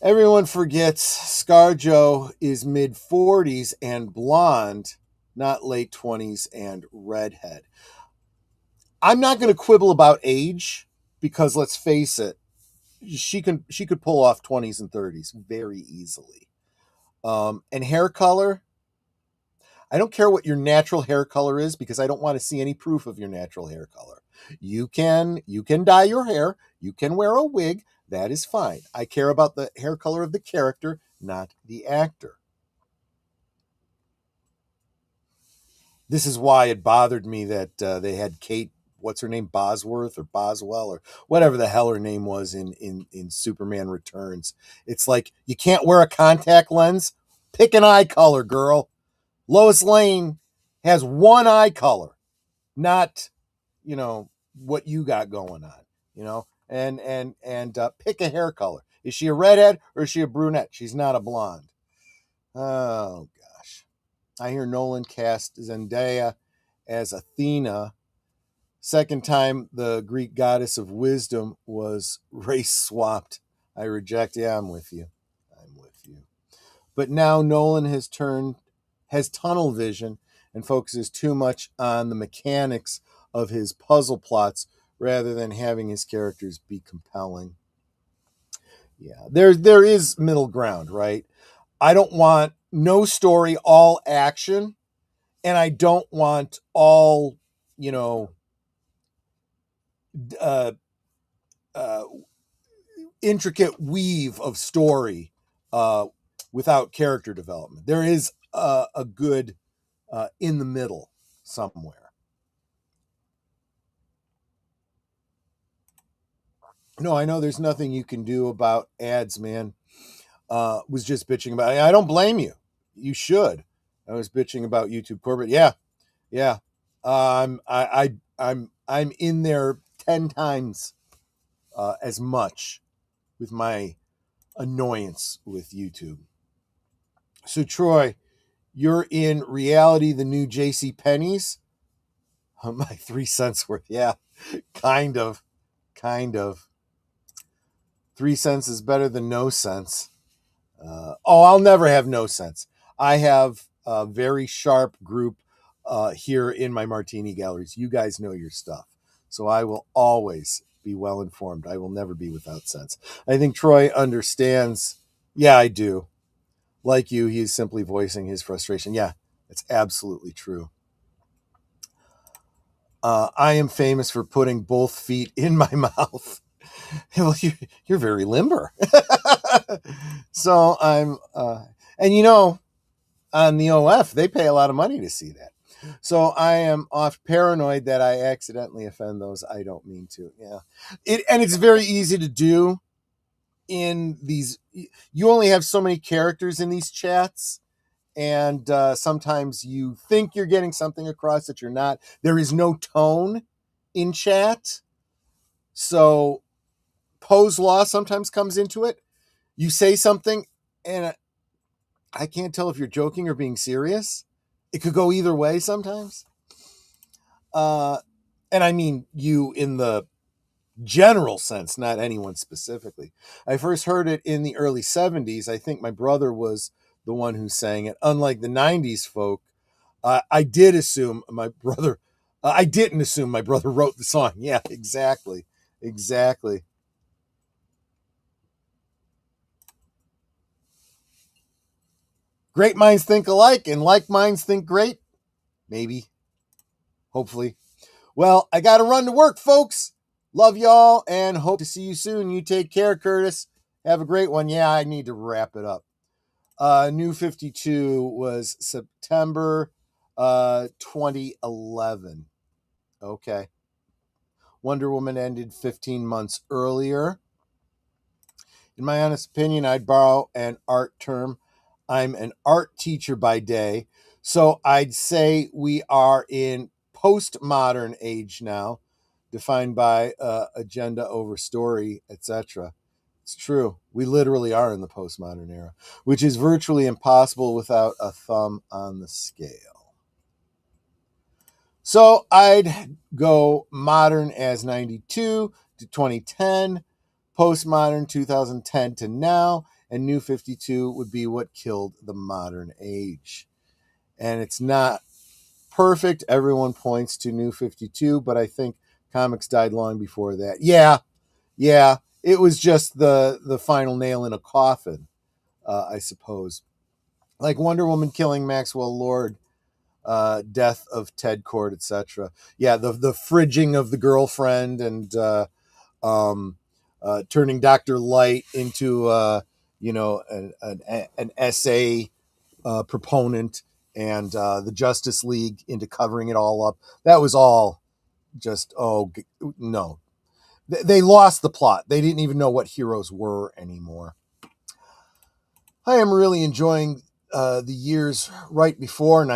Everyone forgets ScarJo is mid-40s and blonde, not late 20s and redhead. I'm not going to quibble about age because let's face it, she could pull off 20s and 30s very easily. And hair color, I don't care what your natural hair color is because I don't want to see any proof of your natural hair color. You can dye your hair, you can wear a wig, that is fine. I care about the hair color of the character, not the actor. This is why it bothered me that they had Kate, what's her name, Bosworth or Boswell or whatever the hell her name was in Superman Returns. It's like, you can't wear a contact lens? Pick an eye color, girl. Lois Lane has one eye color, not, what you got going on, and pick a hair color. Is she a redhead or is she a brunette? She's not a blonde. Oh, gosh. I hear Nolan cast Zendaya as Athena. Second time the Greek goddess of wisdom was race swapped. I reject. Yeah, I'm with you. But now Nolan has tunnel vision and focuses too much on the mechanics of his puzzle plots rather than having his characters be compelling. Yeah, there is middle ground, right? I don't want no story, all action, and I don't want all, uh, intricate weave of story without character development. There is a good in the middle somewhere. No, I know there's nothing you can do about ads, man. Was just bitching about it. I don't blame you. You should. I was bitching about YouTube corporate. Yeah. I'm in there 10 times as much with my annoyance with YouTube. So Troy, you're in reality the new JC Penney's? My 3 cents worth. Yeah, kind of. 3 cents is better than no sense. I'll never have no sense. I have a very sharp group here in my martini galleries. You guys know your stuff. So I will always be well informed. I will never be without sense. I think Troy understands. Yeah, I do. Like you, he is simply voicing his frustration. Yeah, it's absolutely true. I am famous for putting both feet in my mouth. Well, you're very limber. So I'm, and on the OF, they pay a lot of money to see that. So I am off paranoid that I accidentally offend those I don't mean to. Yeah. And it's very easy to do in these. You only have so many characters in these chats. And sometimes you think you're getting something across that you're not. There is no tone in chat. So Poe's Law sometimes comes into it. You say something, and I can't tell if you're joking or being serious. It could go either way sometimes. And I mean you in the general sense, not anyone specifically. I first heard it in the early 70s. I think my brother was the one who sang it. Unlike the 90s folk, I didn't assume my brother wrote the song. Yeah, exactly. Great minds think alike, and like minds think great. Maybe. Hopefully. Well, I got to run to work, folks. Love y'all, and hope to see you soon. You take care, Curtis. Have a great one. Yeah, I need to wrap it up. New 52 was September 2011. Okay. Wonder Woman ended 15 months earlier. In my honest opinion, I'd borrow an art term. I'm an art teacher by day, so I'd say we are in postmodern age now, defined by agenda over story, etc. It's true. We literally are in the postmodern era, which is virtually impossible without a thumb on the scale. So I'd go modern as 92 to 2010, postmodern 2010 to now, and New 52 would be what killed the modern age. And it's not perfect. Everyone points to New 52, but I think comics died long before that. Yeah. It was just the final nail in a coffin, I suppose. Like Wonder Woman killing Maxwell Lord, death of Ted Cord, etc. Yeah, the fridging of the girlfriend and turning Dr. Light into an essay proponent, and the Justice League into covering it all up. That was all just no. They lost the plot. They didn't even know what heroes were anymore. I am really enjoying the years right before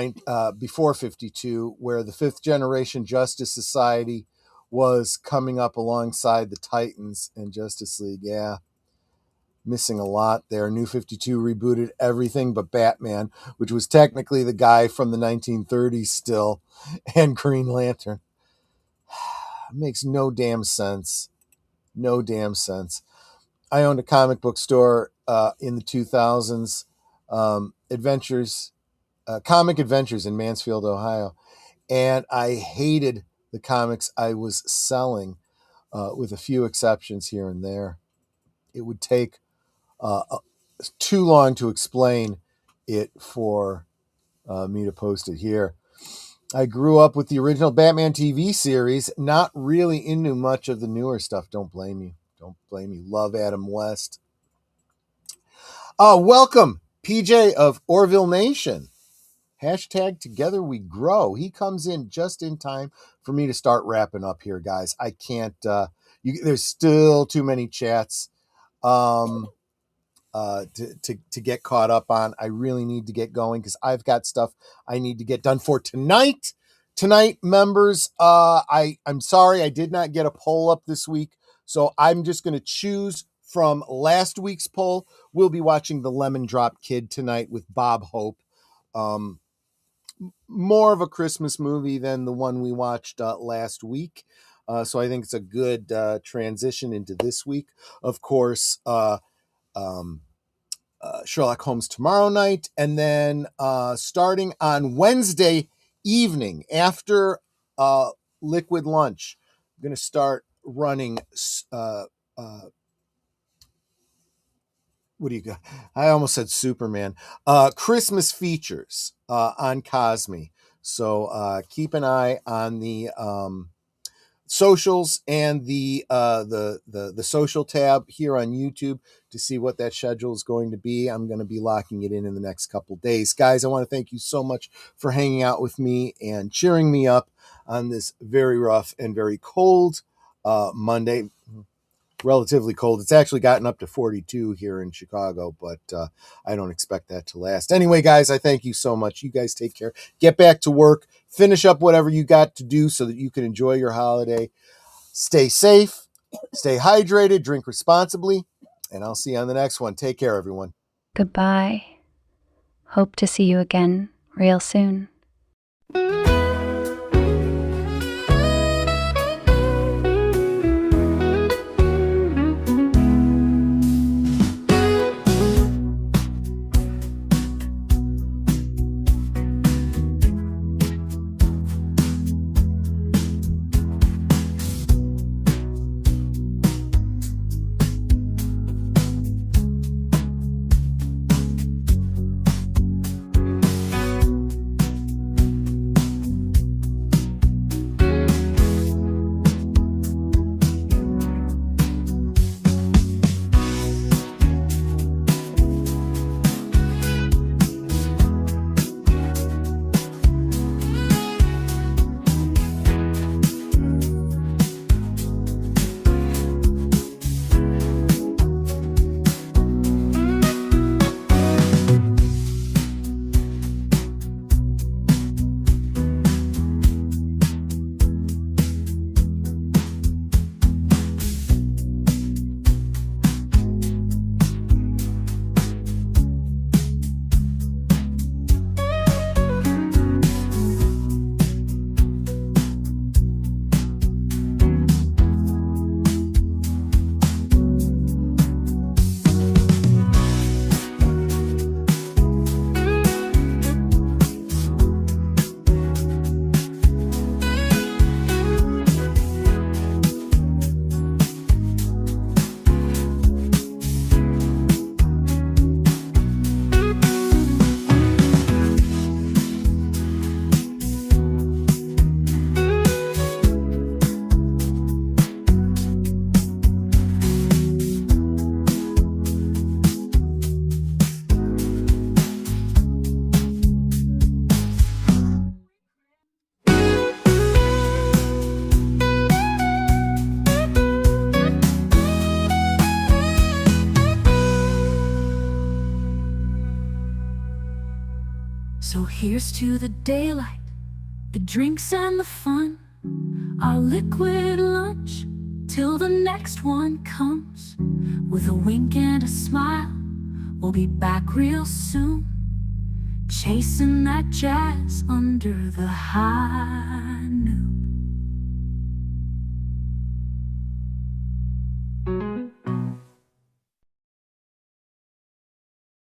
52, where the fifth generation Justice Society was coming up alongside the Titans and Justice League. Yeah, missing a lot there. New 52 rebooted everything but Batman, which was technically the guy from the 1930s still, and Green Lantern. Makes no damn sense. I owned a comic book store in the 2000s, Comic Adventures in Mansfield, Ohio. And I hated the comics I was selling, with a few exceptions here and there. It would take too long to explain it for me to post it here. I grew up with the original Batman TV series, not really into much of the newer stuff. Don't blame me. Don't blame me. Love Adam West. Welcome, PJ of Orville Nation. Hashtag Together We Grow. He comes in just in time for me to start wrapping up here, guys. I can't, there's still too many chats to get caught up on. I really need to get going because I've got stuff I need to get done for tonight. Tonight, members, I'm sorry I did not get a poll up this week, so I'm just going to choose from last week's poll. We'll be watching The Lemon Drop Kid tonight with Bob Hope. More of a Christmas movie than the one we watched last week. So I think it's a good transition into this week. Of course, Sherlock Holmes tomorrow night. And then starting on Wednesday evening after Liquid Lunch, I'm going to start running... what do you got? I almost said Superman. Christmas features on Cosme. So keep an eye on the socials and the social tab here on YouTube to see what that schedule is going to be. I'm going to be locking it in the next couple days. Guys, I want to thank you so much for hanging out with me and cheering me up on this very rough and very cold Monday. Relatively cold. It's actually gotten up to 42 here in Chicago, but I don't expect that to last. Anyway, guys, I thank you so much. You guys take care. Get back to work. Finish up whatever you got to do so that you can enjoy your holiday. Stay safe. Stay hydrated. Drink responsibly. And I'll see you on the next one. Take care, everyone. Goodbye. Hope to see you again real soon. So here's to the daylight, the drinks and the fun, our liquid lunch, till the next one comes. With a wink and a smile, we'll be back real soon, chasing that jazz under the high noon.